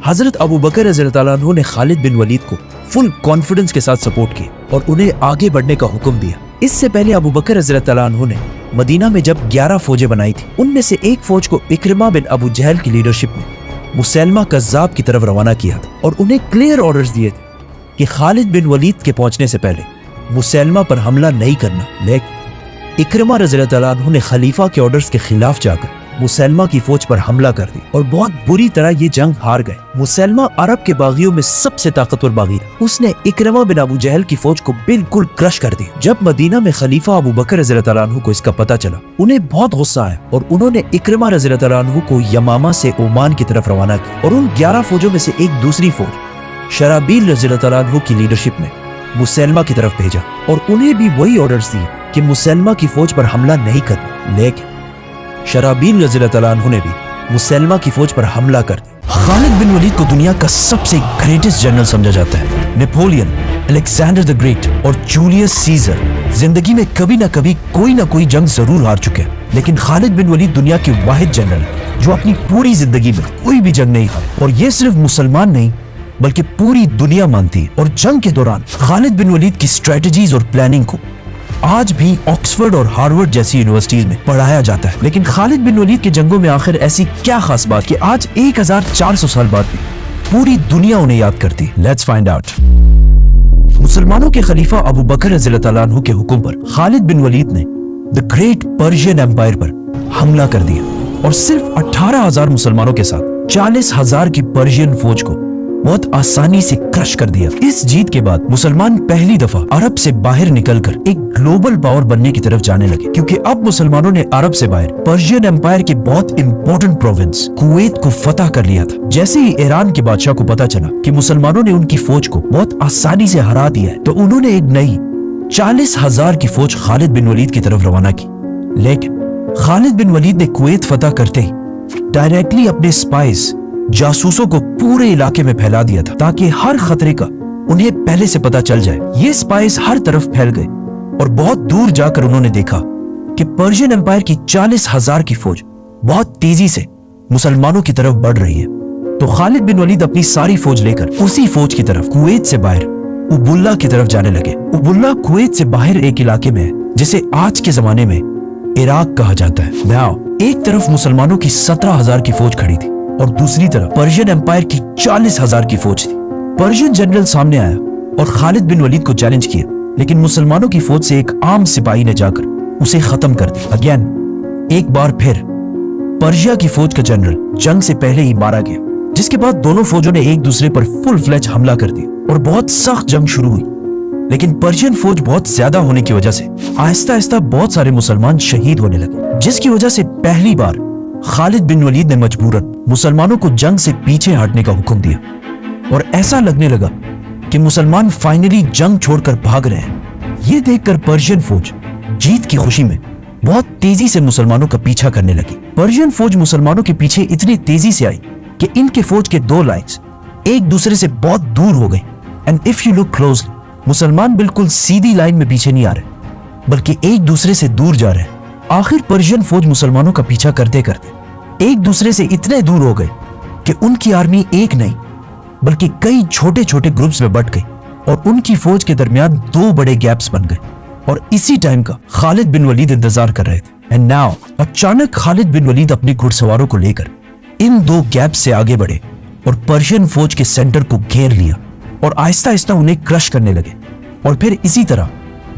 हजरत अबू बकर रज़ियल्लाहु अन्हु ने खालिद बिन वलीद को फुल कॉन्फिडेंस के साथ सपोर्ट किया और उन्हें आगे बढ़ने का हुक्म दिया। इससे पहले अबू बकर रज़ियल्लाहु अन्हु ने मदीना में जब 11 फौजें बनाई थी, उनमें से एक फौज को इक्रिमा बिन अबू जहल की लीडरशिप में मुसैलमा कज़्ज़ाब की तरफ रवाना किया था और उन्हें क्लियर ऑर्डर्स दिए थे कि खालिद बिन वलीद के पहुंचने से पहले मुसैलमा पर हमला नहीं करना। लेकिन इक्रिमा रज़ियल्लाहु अन्हु ने खलीफा के ऑर्डर्स के खिलाफ जाकर मुसैलमा की फौज पर हमला कर दी और बहुत बुरी तरह ये जंग हार गए। मुसैलमा अरब के बागियों में सबसे ताकतवर बागी था। उसने इक्रिमा बिन अबू जहल की फौज को बिल्कुल क्रश कर दिया। जब मदीना में खलीफा अबू बकर रज़ियल्लाहु अन्हु को इसका पता चला, उन्हें बहुत गुस्सा आया और उन्होंने इक्रिमा रज़ियल्लाहु अन्हु को यमामा से ओमान की तरफ रवाना किया और उन 11 फौजों में से एक दूसरी फौज शराबील रज़ियल्लाहु अन्हु की लीडरशिप में मुसैलमा की तरफ भेजा और उन्हें भी वही ऑर्डर्स दिए कि मुसैलमा की फौज पर हमला नहीं करना। लेकिन शराबील रज़ियल्लाहु अन्हु ने भी मुसैलमा की फौज पर हमला कर दिया। खालिद बिन वलीद को दुनिया का सबसे ग्रेटेस्ट जनरल समझा जाता है। नेपोलियन, अलेक्जेंडर द ग्रेट और जूलियस सीजर जिंदगी में कभी ना कभी कोई ना कोई जंग जरूर हार चुके हैं, लेकिन खालिद बिन वलीद दुनिया के वाहिद जनरल जो अपनी पूरी जिंदगी में कोई भी जंग नहीं हारा। और ये सिर्फ मुसलमान नहीं बल्कि पूरी दुनिया मानती है। और जंग के दौरान खालिद बिन वलीद की स्ट्रेटजीज और प्लानिंग को आज भी ऑक्सफोर्ड और हार्वर्ड जैसी यूनिवर्सिटीज में पढ़ाया जाता है। लेकिन खालिद बिन वलीद के जंगों में आखिर ऐसी क्या खास बात कि आज 1400 साल बाद भी पूरी दुनिया उन्हें याद करती है? Let's find out. मुसलमानों के खलीफा अबू बकर रज़ियल्लाहु अन्हु के हुक्म पर खालिद बिन वलीद ने द ग्रेट पर्शियन एम्पायर पर हमला कर दिया और सिर्फ 18,000 मुसलमानों के साथ 40,000 की पर्शियन फौज को बहुत आसानी से क्रश कर दिया। इस जीत के बाद मुसलमान पहली दफा अरब से बाहर निकलकर एक ग्लोबल पावर बनने की तरफ जाने लगे, क्योंकि अब मुसलमानों ने अरब से बाहर पर्शियन एम्पायर के बहुत इंपॉर्टेंट प्रोविंस कुवैत को फतह कर लिया था। जैसे ही ईरान के बादशाह को पता चला कि मुसलमानों ने उनकी फौज को बहुत आसानी से हरा दिया है, तो उन्होंने एक नई 40,000 की फौज खालिद बिन वलीद की तरफ रवाना की। लेकिन खालिद बिन वलीद ने कुवैत फतह करते ही डायरेक्टली अपने स्पाइस जासूसों को पूरे इलाके में फैला दिया था, ताकि हर खतरे का उन्हें पहले से पता चल जाए। ये स्पाइस हर तरफ फैल गए और बहुत दूर जाकर उन्होंने देखा कि पर्शियन एम्पायर की 40,000 की फौज बहुत तेजी से मुसलमानों की तरफ बढ़ रही है। तो खालिद बिन वलीद अपनी सारी फौज लेकर उसी फौज की तरफ कुवैत से बाहर उबुल्ला की तरफ जाने लगे। उबुल्ला कुवैत से बाहर एक इलाके में है जिसे आज के जमाने में इराक कहा जाता है। नाउ एक तरफ मुसलमानों की 17,000 की फौज खड़ी थी और दूसरी तरफ पर्शियन एम्पायर की 40,000 की फौज थी। पर्शियन जनरल सामने आया और खालिद बिन वलीद को चैलेंज किया, लेकिन मुसलमानों की फौज से एक आम सिपाही ने जाकर उसे खत्म कर दिया। अगेन एक बार फिर पर्शिया की फौज का जनरल जंग से पहले ही मारा गया, जिसके बाद दोनों फौजों ने एक दूसरे पर फुल फ्लेज हमला कर दिया और बहुत सख्त जंग शुरू हुई। लेकिन पर्शियन फौज बहुत ज्यादा होने की वजह से आहिस्ता आहिस्ता बहुत सारे मुसलमान शहीद होने लगे, जिसकी वजह से पहली बार खालिद बिन वलीद ने मजबूरन मुसलमानों को जंग से पीछे हटने का हुक्म दिया और ऐसा लगने लगा कि मुसलमान फाइनली जंग छोड़कर भाग रहे हैं। ये देखकर पर्शियन फौज जीत की खुशी में बहुत तेजी से मुसलमानों का पीछा करने लगी। पर्शियन फौज मुसलमानों के पीछे इतनी तेजी से आई कि इनके फौज के दो लाइन्स एक दूसरे से बहुत दूर हो गई। And if you look closely, मुसलमान बिल्कुल सीधी लाइन में पीछे नहीं आ रहे, बल्कि एक दूसरे से दूर जा रहे हैं। आखिर पर्शियन फौज मुसलमानों का पीछा करते करते एक दूसरे से इतने दूर हो गए कि उनकी आर्मी एक नहीं बल्कि कई छोटे छोटे ग्रुप्स में बट गई और उनकी फौज के दरमियान दो बड़े गैप्स बन गए। और इसी टाइम का खालिद बिन वलीद इंतजार कर रहे थे। एंड नाउ अचानक खालिद बिन वलीद अपने घुड़सवारों को लेकर इन दो गैप से आगे बढ़े और पर्शियन फौज के सेंटर को घेर लिया और आहिस्ता आहिस्ता उन्हें क्रश करने लगे और फिर इसी तरह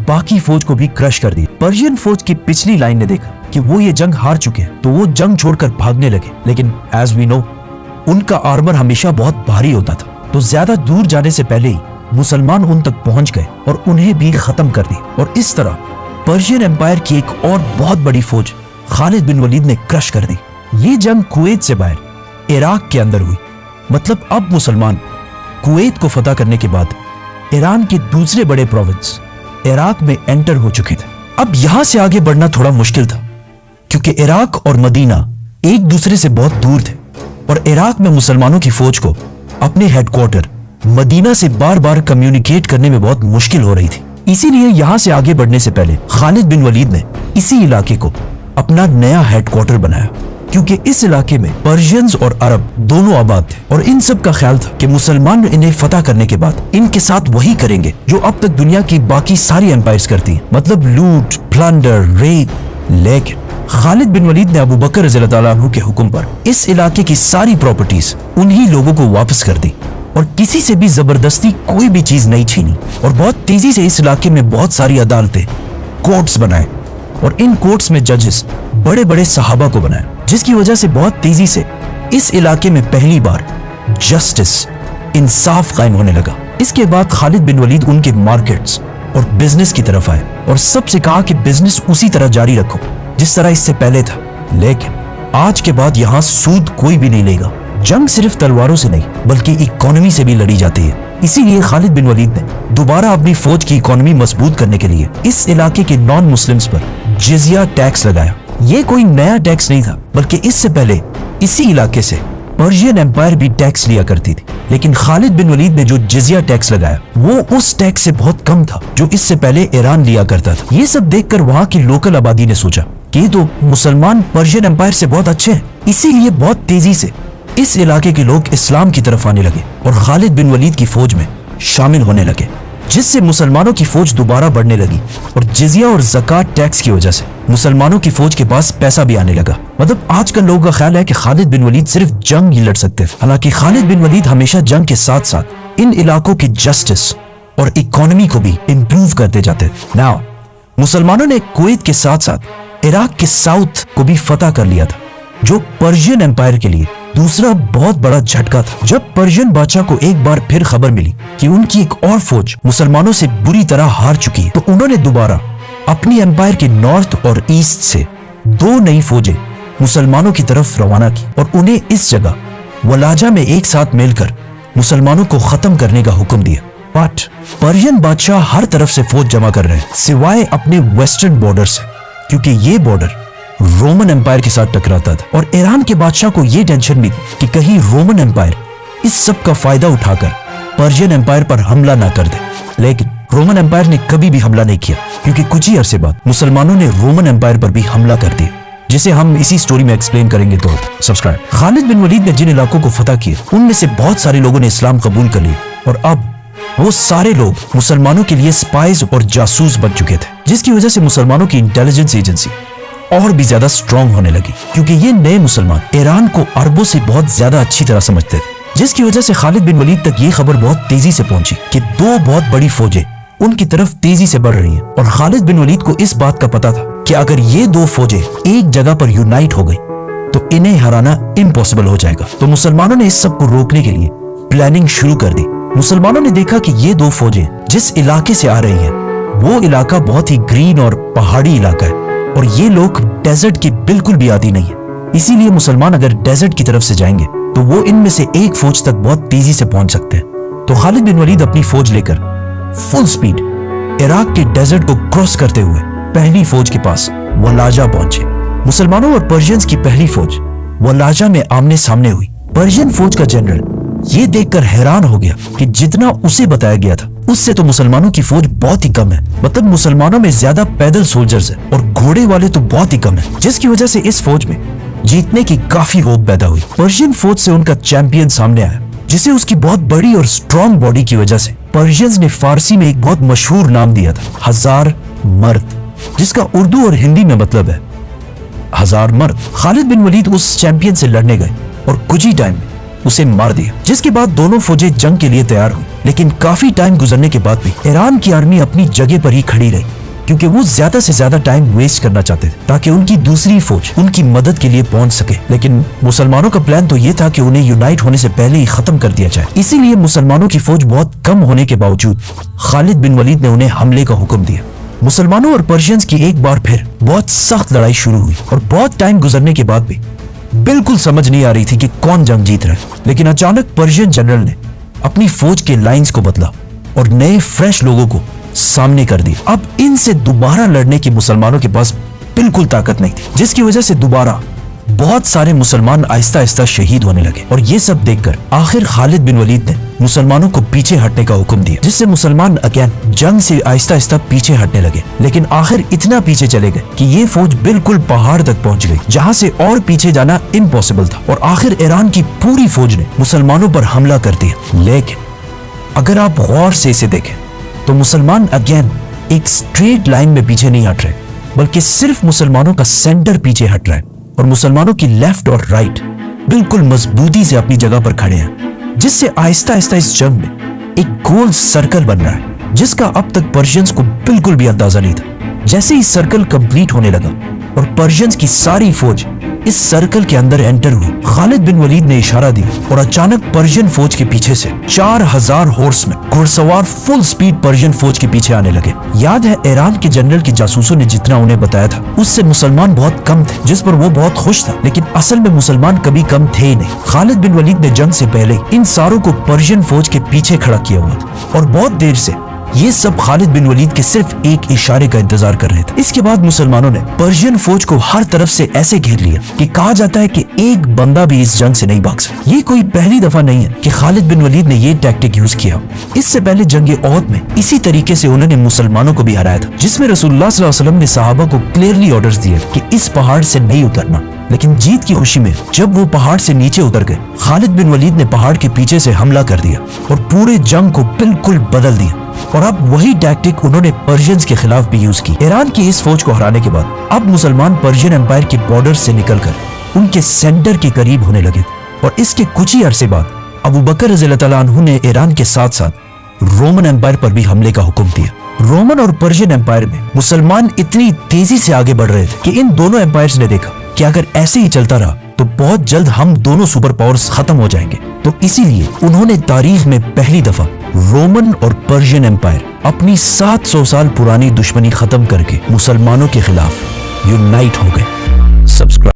बाकी फौज को भी क्रश कर दिया। पर्शियन फौज की पिछली लाइन ने देखा कि वो ये जंग हार चुके हैं, तो वो जंग छोड़कर भागने लगे। लेकिन एज वी नो, उनका आर्मर हमेशा बहुत भारी होता था, तो ज्यादा दूर जाने से पहले ही मुसलमान उन तक पहुंच गए और उन्हें भी खत्म कर दिया। और इस तरह पर्शियन एम्पायर की एक और बहुत बड़ी फौज खालिद बिन वलीद ने क्रश कर दी। ये जंग कुवैत से बाहर इराक के अंदर हुई। मतलब अब मुसलमान कुवैत को फतह करने के बाद ईरान के दूसरे बड़े प्रोविंस इराक में एंटर हो चुके थे। अब यहां से आगे बढ़ना थोड़ा मुश्किल था, क्योंकि इराक और मदीना एक दूसरे से बहुत दूर थे और इराक में मुसलमानों की फौज को अपने हेडक्वार्टर मदीना से बार बार कम्युनिकेट करने में बहुत मुश्किल हो रही थी। इसीलिए यहां से आगे बढ़ने से पहले खालिद बिन वलीद ने इसी इलाके को अपना नया हेडक्वार्टर बनाया क्योंकि इस इलाके में पर्शियंस और अरब दोनों आबाद थे और इन सब का ख्याल था कि मुसलमान इन्हें फतह करने के बाद इनके साथ वही करेंगे जो अब तक दुनिया की बाकी सारी एम्पायर्स करती हैं, मतलब लूट, प्लंडर, रेप। लेकिन खालिद बिन वलीद ने अबू बकर रज़ियल्लाहु ताला अन्हु के हुक्म पर इस इलाके की सारी प्रॉपर्टीज उन्हीं लोगों को वापस कर दी और किसी से भी जबरदस्ती कोई भी चीज नहीं छीनी और बहुत तेजी से इस इलाके में बहुत सारी अदालतें, कोर्ट्स बनाए और इन कोर्ट्स में जजेस बड़े बड़े सहाबा को बनाए, जिसकी वजह से बहुत तेजी से इस इलाके में पहली बार जस्टिस, इंसाफ कायम होने लगा। इसके बाद खालिद बिन वलीद उनके मार्केट्स और बिजनेस की तरफ आए और सबसे कहा कि बिजनेस उसी तरह जारी रखो जिस तरह इससे पहले था, लेकिन आज के बाद यहाँ सूद कोई भी नहीं लेगा। जंग सिर्फ तलवारों से नहीं बल्कि इकोनॉमी से भी लड़ी जाती है। इसीलिए खालिद बिन वलीद ने दोबारा अपनी फौज की इकोनॉमी मजबूत करने के लिए इस इलाके के नॉन मुस्लिम्स पर जिजिया टैक्स लगाया। ये कोई नया टैक्स नहीं था बल्कि इससे पहले इसी इलाके से पर्शियन एम्पायर भी टैक्स लिया करती थी, लेकिन खालिद बिन वलीद ने जो जिजिया टैक्स लगाया वो उस टैक्स से बहुत कम था जो इससे पहले ईरान लिया करता था। ये सब देखकर वहाँ की लोकल आबादी ने सोचा कि ये तो मुसलमान पर्शियन एम्पायर से बहुत अच्छे हैं, इसीलिए बहुत तेजी से इस इलाके के लोग इस्लाम की तरफ आने लगे और खालिद बिन वलीद की फौज में शामिल होने लगे, जिससे मुसलमानों की फौज दोबारा बढ़ने लगी और जिजिया और ज़कात टैक्स की वजह से मुसलमानों की फौज के पास पैसा भी आने लगा। मतलब आजकल लोगों का ख्याल है कि खालिद बिन वलीद सिर्फ जंग ही लड़ सकते थे, हालांकि खालिद बिन वलीद हमेशा जंग के साथ साथ इन इलाकों की जस्टिस और इकोनॉमी को भी इम्प्रूव करते जाते थे। नाउ मुसलमानों ने कुवैत के साथ साथ इराक के साउथ को भी फतह कर लिया था, जो पर्शियन एम्पायर के लिए दूसरा बहुत बड़ा झटका था। जब पर्शियन बादशाह को एक बार फिर खबर मिली कि उनकी एक और फौज मुसलमानों से बुरी तरह हार चुकी है, तो उन्होंने दोबारा अपनी एम्पायर के नॉर्थ और ईस्ट से 2 नई फौजें मुसलमानों की तरफ रवाना की और उन्हें इस जगह वलाजा में एक साथ मिलकर मुसलमानों को खत्म करने का हुक्म दिया। बट पर्शियन बादशाह हर तरफ से फौज जमा कर रहे हैं सिवाय अपने वेस्टर्न बॉर्डर से, क्योंकि ये बॉर्डर रोमन एम्पायर के साथ टकराता था और ईरान के बादशाह को यह टेंशन भी थी कि कहीं रोमन एम्पायर इस सब का फायदा उठाकर पर्शियन एम्पायर पर हमला ना कर दे। लेकिन रोमन एम्पायर ने कभी भी हमला नहीं किया, क्योंकि कुछ ही अरसे बाद मुसलमानों ने रोमन एम्पायर पर भी हमला कर दिया, जिसे हम इसी स्टोरी में एक्सप्लेन करेंगे। तो सब्सक्राइब। खालिद बिन वलीद ने जिन इलाकों को फतह किया उनमें से बहुत सारे लोगों ने इस्लाम कबूल कर लिया और अब वो सारे लोग मुसलमानों के लिए स्पाइज और जासूस बन चुके थे, जिसकी वजह से मुसलमानों की इंटेलिजेंस एजेंसी और भी ज्यादा स्ट्रॉन्ग होने लगी, क्योंकि ये नए मुसलमान ईरान को अरबों से बहुत ज्यादा अच्छी तरह समझते थे, जिसकी वजह से खालिद बिन वलीद तक ये खबर बहुत तेजी से पहुंची कि 2 बहुत बड़ी फौजें उनकी तरफ तेजी से बढ़ रही हैं और खालिद बिन वलीद को इस बात का पता था कि अगर ये 2 फौजें एक जगह पर यूनाइट हो गई तो इन्हें हराना इम्पॉसिबल हो जाएगा। तो मुसलमानों ने इस सब को रोकने के लिए प्लानिंग शुरू कर दी। मुसलमानों ने देखा कि ये 2 फौजें जिस इलाके से आ रही हैं वो इलाका बहुत ही ग्रीन और पहाड़ी इलाका है और ये लोग डेजर्ट की बिल्कुल भी आदी नहीं है, इसीलिए मुसलमान अगर डेजर्ट की तरफ से जाएंगे तो वो इनमें से एक फौज तक बहुत तेजी से पहुंच सकते हैं। तो खालिद बिन वलीद अपनी फौज लेकर फुल स्पीड इराक के डेजर्ट को क्रॉस करते हुए पहली फौज के पास वलाजा पहुंचे। मुसलमानों और पर्शियंस की पहली फौज वलाजा में आमने सामने हुई। पर्शियन फौज का जनरल ये देखकर हैरान हो गया कि जितना उसे बताया गया था उससे तो मुसलमानों की फौज बहुत ही कम है। मतलब मुसलमानों में ज्यादा पैदल सोल्जर्स हैं और घोड़े वाले तो बहुत ही कम है, जिसकी वजह से इस फौज में जीतने की काफी होप पैदा हुई। पर्शियन फौज से उनका चैंपियन सामने आया, जिसे उसकी बहुत बड़ी और स्ट्रॉन्ग बॉडी की वजह से पर्शियंस ने फारसी में एक बहुत मशहूर नाम दिया था, 1000 मर्द, जिसका उर्दू और हिंदी में मतलब है 1000 मर्द। खालिद बिन वलीद उस चैंपियन से लड़ने गए और कुछ ही टाइम में उसे मार दिया, जिसके बाद दोनों फौजें जंग के लिए तैयार हुई। लेकिन काफी टाइम गुजरने के बाद भी ईरान की आर्मी अपनी जगह पर ही खड़ी रही, क्योंकि वो ज्यादा से ज्यादा टाइम वेस्ट करना चाहते थे ताकि उनकी दूसरी फौज उनकी मदद के लिए पहुंच सके। लेकिन मुसलमानों का प्लान तो ये था कि उन्हें यूनाइट होने से पहले ही खत्म कर दिया जाए। इसीलिए मुसलमानों की फौज बहुत कम होने के बावजूद खालिद बिन वलीद ने उन्हें हमले का हुक्म दिया। मुसलमानों और पर्शियंस की एक बार फिर बहुत सख्त लड़ाई शुरू हुई और बहुत टाइम गुजरने के बाद भी बिल्कुल समझ नहीं आ रही थी कि कौन जंग जीत रहा है। लेकिन अचानक पर्शियन जनरल ने अपनी फौज के लाइंस को बदला और नए फ्रेश लोगों को सामने कर दिया। अब इनसे दोबारा लड़ने की मुसलमानों के पास बिल्कुल ताकत नहीं थी, जिसकी वजह से दोबारा बहुत सारे मुसलमान आहिस्ता आहिस्ता शहीद होने लगे। और ये सब देखकर आखिर खालिद बिन वलीद ने मुसलमानों को पीछे हटने का हुक्म दिया, जिससे मुसलमान अगेन जंग से आहिस्ता आहिस्ता पीछे हटने लगे। लेकिन आखिर इतना पीछे चले गए कि ये फौज बिल्कुल पहाड़ तक पहुंच गई, जहां से और पीछे जाना इम्पॉसिबल था। और आखिर ईरान की पूरी फौज ने मुसलमानों पर हमला कर दिया। लेकिन अगर आप गौर से इसे देखें तो मुसलमान अगेन एक स्ट्रेट लाइन में पीछे नहीं हट रहे, बल्कि सिर्फ मुसलमानों का सेंटर पीछे हट रहा है और मुसलमानों की लेफ्ट और राइट बिल्कुल मजबूती से अपनी जगह पर खड़े हैं, जिससे आहिस्ता आहिस्ता इस जंग में एक गोल सर्कल बन रहा है, जिसका अब तक पर्शियंस को बिल्कुल भी अंदाजा नहीं था। जैसे ही सर्कल कंप्लीट होने लगा और पर्शियंस की सारी फौज इस सर्कल के अंदर एंटर हुई, खालिद बिन वलीद ने इशारा दिया और अचानक पर्शियन फौज के पीछे से 4000 हॉर्समैन घुड़सवार फुल स्पीड पर्शियन फौज के पीछे आने लगे। याद है ईरान के जनरल के जासूसों ने जितना उन्हें बताया था, उससे मुसलमान बहुत कम थे, जिस पर वो बहुत खुश था। लेकिन असल में मुसलमान कभी कम थे ही नहीं। खालिद बिन वलीद ने जंग से पहले इन सारों को पर्शियन फौज के पीछे खड़ा किया हुआ था और बहुत देर से ये सब खालिद बिन वलीद के सिर्फ एक इशारे का इंतजार कर रहे थे। इसके बाद मुसलमानों ने पर्शियन फौज को हर तरफ से ऐसे घेर लिया कि कहा जाता है कि एक बंदा भी इस जंग से नहीं भाग सकता। ये कोई पहली दफा नहीं है कि खालिद बिन वलीद ने ये टैक्टिक यूज किया। इससे पहले जंगे ओहद में इसी तरीके से उन्होंने मुसलमानों को भी हराया था, जिसमें रसूलुल्लाह सल्लल्लाहु अलैहि वसल्लम ने सहाबा को क्लियरली ऑर्डर्स दिए कि इस पहाड़ से नहीं उतरना। लेकिन जीत की खुशी में जब वो पहाड़ से नीचे उतर गए, खालिद बिन वलीद ने पहाड़ के पीछे से हमला कर दिया और पूरे जंग को बिल्कुल बदल दिया। और अब वही टैक्टिक उन्होंने पर्शियंस के खिलाफ भी यूज की। ईरान की इस फौज को हराने के बाद अब मुसलमान पर्शियन एम्पायर के बॉर्डर से निकलकर उनके सेंटर के करीब होने लगे और इसके कुछ ही अरसे बाद अबू बकर रज़ियल्लाहु तआला अन्हु ने ईरान के साथ साथ रोमन एम्पायर पर भी हमले का हुक्म दिया। रोमन और पर्शियन एम्पायर में मुसलमान इतनी तेजी से आगे बढ़ रहे थे कि इन दोनों एम्पायर्स ने देखा कि अगर ऐसे ही चलता रहा तो बहुत जल्द हम दोनों सुपर पावर्स खत्म हो जाएंगे। तो इसीलिए उन्होंने तारीख में पहली दफा रोमन और पर्शियन एम्पायर अपनी 700 साल पुरानी दुश्मनी खत्म करके मुसलमानों के खिलाफ यूनाइट हो गए। सब्सक्राइब